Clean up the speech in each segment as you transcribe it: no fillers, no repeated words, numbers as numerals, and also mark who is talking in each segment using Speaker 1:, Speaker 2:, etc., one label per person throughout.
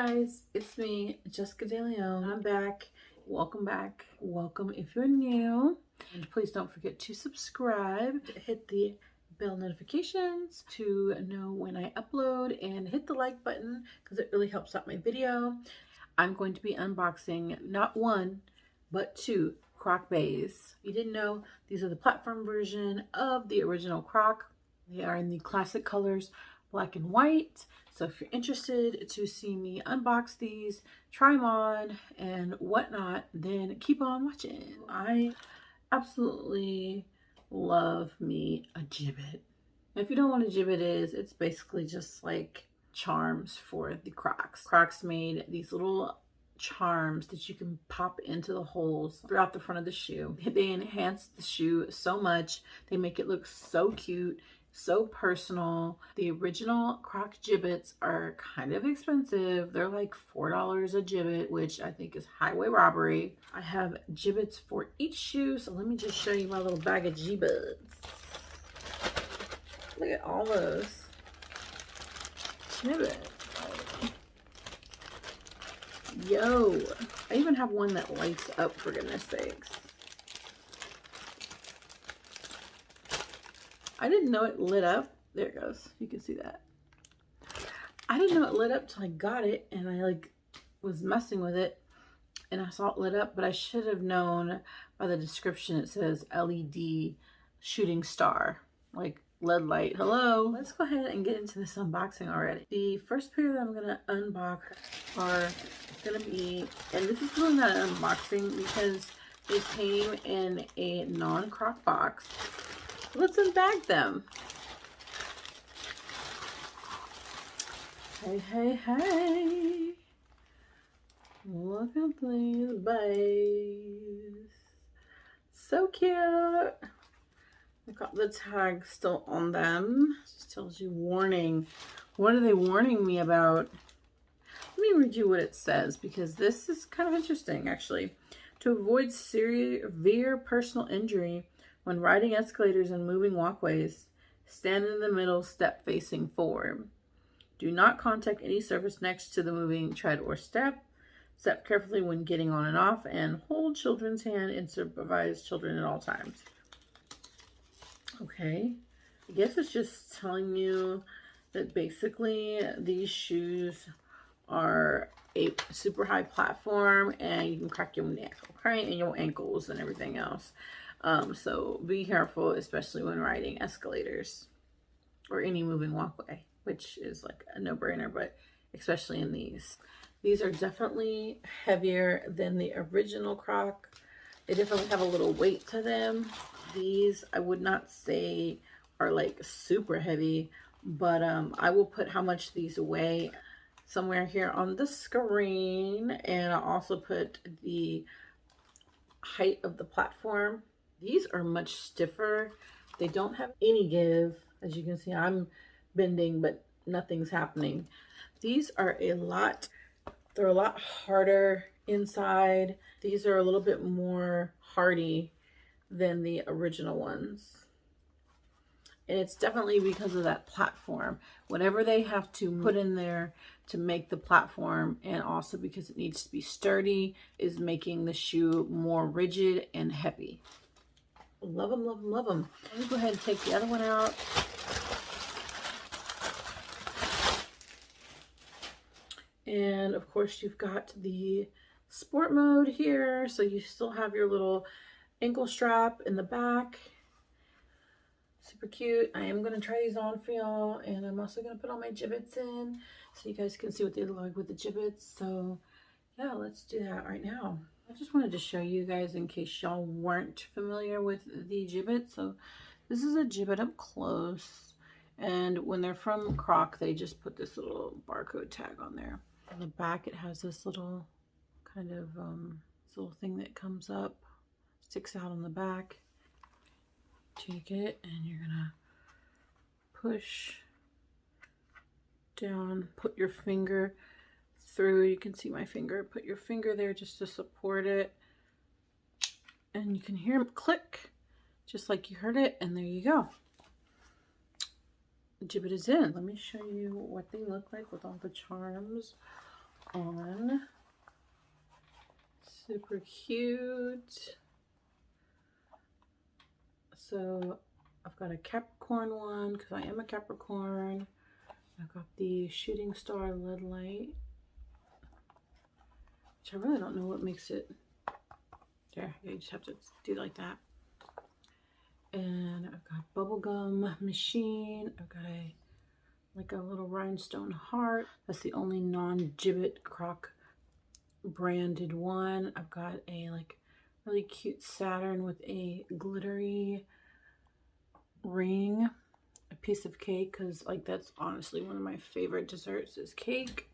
Speaker 1: guys, it's me, Jessica De Leon. I'm back. Welcome back. Welcome if you're new. And please don't forget to subscribe, hit the bell notifications to know when I upload, and hit the like button because it really helps out my video. I'm going to be unboxing not one, but two Croc Baes. If you didn't know, these are the platform version of the original Croc. They are in the classic colors, black and white. So if you're interested to see me unbox these, try them on and whatnot, then keep on watching. I absolutely love me a Jibbit. If you don't know what a Jibbit is, it's basically just like charms for the Crocs. Crocs made these little charms that you can pop into the holes throughout the front of the shoe. They enhance the shoe so much. They make it look so cute, so personal. The original Croc Jibbitz are kind of expensive. They're like $4 a Jibbit, which I think is highway robbery. I have Jibbitz for each shoe, so let me just show you my little bag of Jibbitz. Look at all those Jibbitz. Yo, I even have one that lights up, for goodness sakes. I didn't know it lit up. There it goes. You can see that. I didn't know it lit up till I got it, and I like was messing with it and I saw it lit up, but I should have known by the description. It says LED shooting star, like LED light. Hello. Let's go ahead and get into this unboxing already. The first pair that I'm gonna unbox are gonna be, and this is really not an unboxing because they came in a non-Croc box. Let's unbag them. Hey, hey, hey. Look at these baes. So cute. I've got the tag still on them. It just tells you warning. What are they warning me about? Let me read you what it says, because this is kind of interesting actually. To avoid severe personal injury when riding escalators and moving walkways, stand in the middle, step facing forward. Do not contact any surface next to the moving tread or step. Step carefully when getting on and off, and hold children's hand and supervise children at all times. Okay, I guess it's just telling you that basically these shoes are a super high platform and you can crack your neck, okay, and your ankles and everything else. So be careful, especially when riding escalators or any moving walkway, which is like a no-brainer, but especially in these. These are definitely heavier than the original Croc. They definitely have a little weight to them. These, I would not say are like super heavy, but I will put how much these weigh somewhere here on the screen, and I'll also put the height of the platform. These are much stiffer. They don't have any give. As you can see, I'm bending, but nothing's happening. These are they're a lot harder inside. These are a little bit more hardy than the original ones. And it's definitely because of that platform. Whatever they have to put in there to make the platform, and also because it needs to be sturdy, is making the shoe more rigid and heavy. Love them, love them, love them. Let me go ahead and take the other one out. And of course you've got the sport mode here. So you still have your little ankle strap in the back. Super cute. I am going to try these on for y'all, and I'm also going to put all my Jibbitz in so you guys can see what they look like with the Jibbitz. So yeah, let's do that right now. I just wanted to show you guys in case y'all weren't familiar with the Jibbitz. So this is a Jibbit up close, and when they're from Croc, they just put this little barcode tag on there. On the back, it has this little kind of this little thing that comes up, sticks out on the back. Take it and you're gonna push down, put your finger through. You can see my finger. Put your finger there just to support it, and you can hear them click just like you heard it, and there you go. The Jibbit is in. Let me show you what they look like with all the charms on. Super cute. So I've got a Capricorn one because I am a Capricorn. I've got the shooting star lead light, which I really don't know what makes it. There, you just have to do like that. And I've got bubblegum machine. I've got a little rhinestone heart. That's the only non-Jibbitz Croc branded one. I've got a really cute Saturn with a glittery ring, a piece of cake, because that's honestly one of my favorite desserts is cake.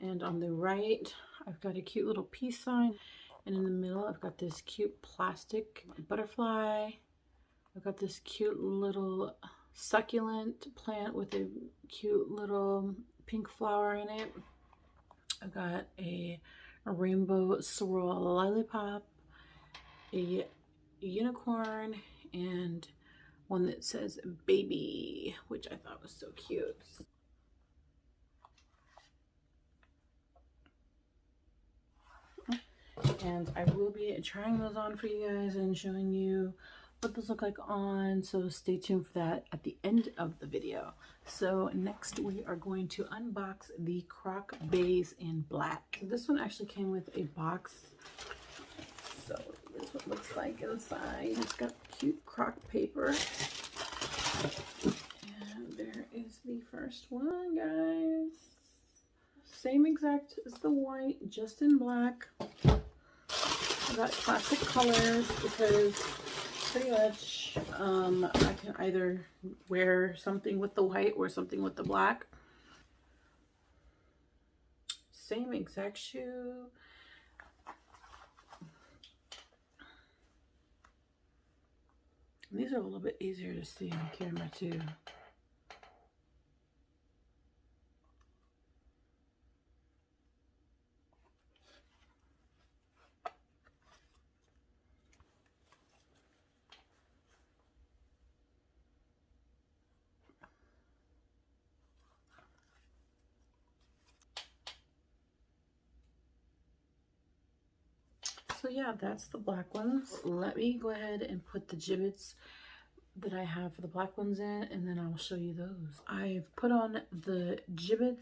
Speaker 1: And on the right, I've got a cute little peace sign. And in the middle, I've got this cute plastic butterfly. I've got this cute little succulent plant with a cute little pink flower in it. I've got a rainbow swirl lollipop, a unicorn, and one that says baby, which I thought was so cute. And I will be trying those on for you guys and showing you what those look like on, so stay tuned for that at the end of the video. So next we are going to unbox the Croc Bae Sz in black. So this one actually came with a box, so this is what it looks like inside. It's got cute croc paper, and there is the first one, guys. Same exact as the white, just in black. I got classic colors because pretty much I can either wear something with the white or something with the black. Same exact shoe. These are a little bit easier to see on camera too. So yeah, that's the black ones. Let me go ahead and put the Jibbitz that I have for the black ones in, and then I'll show you those. I've put on the Jibbitz.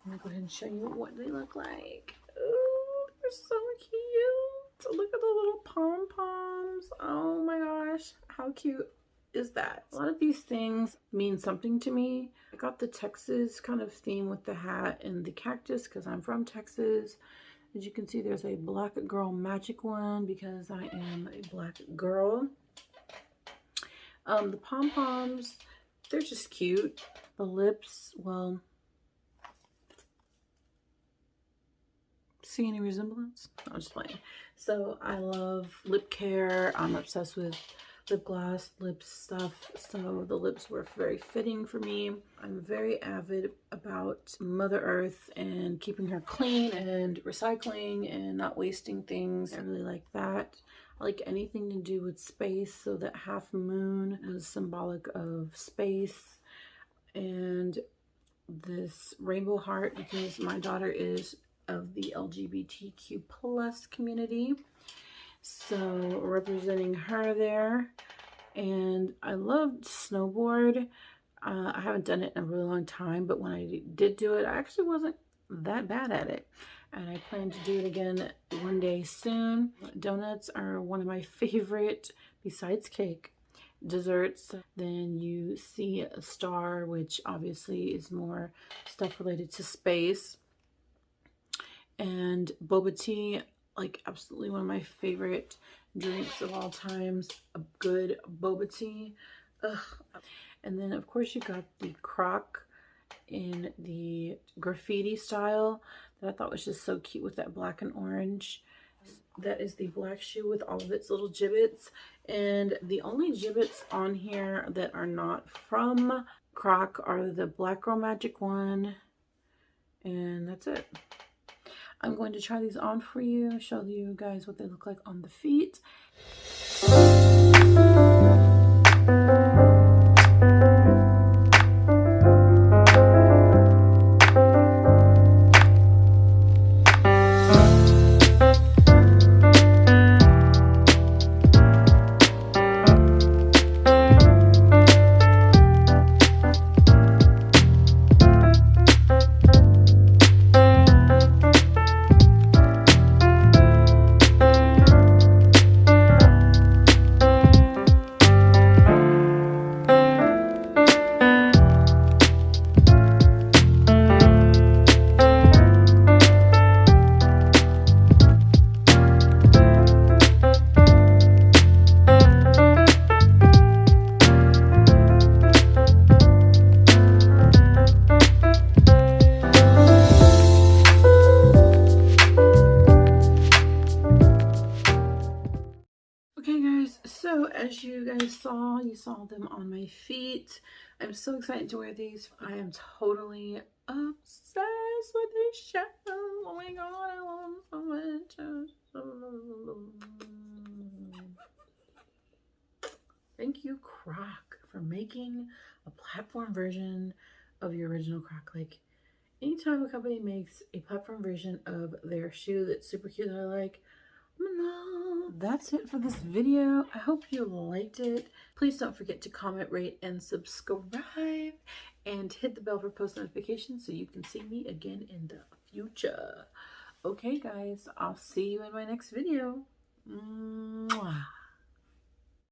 Speaker 1: I'm gonna go ahead and show you what they look like. Oh, they're so cute. Look at the little pom-poms. Oh my gosh, how cute is that? A lot of these things mean something to me. I got the Texas kind of theme with the hat and the cactus because I'm from Texas. As you can see, there's a black girl magic one because I am a black girl. The pom-poms, they're just cute. The lips, well, see any resemblance? I'm just playing. So I love lip care. I'm obsessed with lip gloss, lip stuff, so the lips were very fitting for me. I'm very avid about Mother Earth and keeping her clean and recycling and not wasting things. I really like that. I like anything to do with space, so that half moon was symbolic of space, and this rainbow heart because my daughter is of the LGBTQ plus community. So representing her there. And I loved snowboard. I haven't done it in a really long time, but when I did do it, I actually wasn't that bad at it. And I plan to do it again one day soon. Donuts are one of my favorite, besides cake, desserts. Then you see a star, which obviously is more stuff related to space. And boba tea, like absolutely one of my favorite drinks of all times, a good boba tea. Ugh. And then of course you got the Croc in the graffiti style that I thought was just so cute with that black and orange. That is the black shoe with all of its little Jibbitz. And the only Jibbitz on here that are not from Croc are the Black Girl Magic one, and that's it. I'm going to try these on for you, show you guys what they look like on the feet. guys saw. You saw them on my feet. I'm so excited to wear these. I am totally obsessed with these shoes. Oh my god, I love them so much. Thank you, Croc, for making a platform version of your original Croc. Like, anytime a company makes a platform version of their shoe that's super cute that I like, no. That's it for this video. I hope you liked it. Please don't forget to comment, rate, and subscribe, and hit the bell for post notifications so you can see me again in the future. Okay, guys, I'll see you in my next video. Mwah.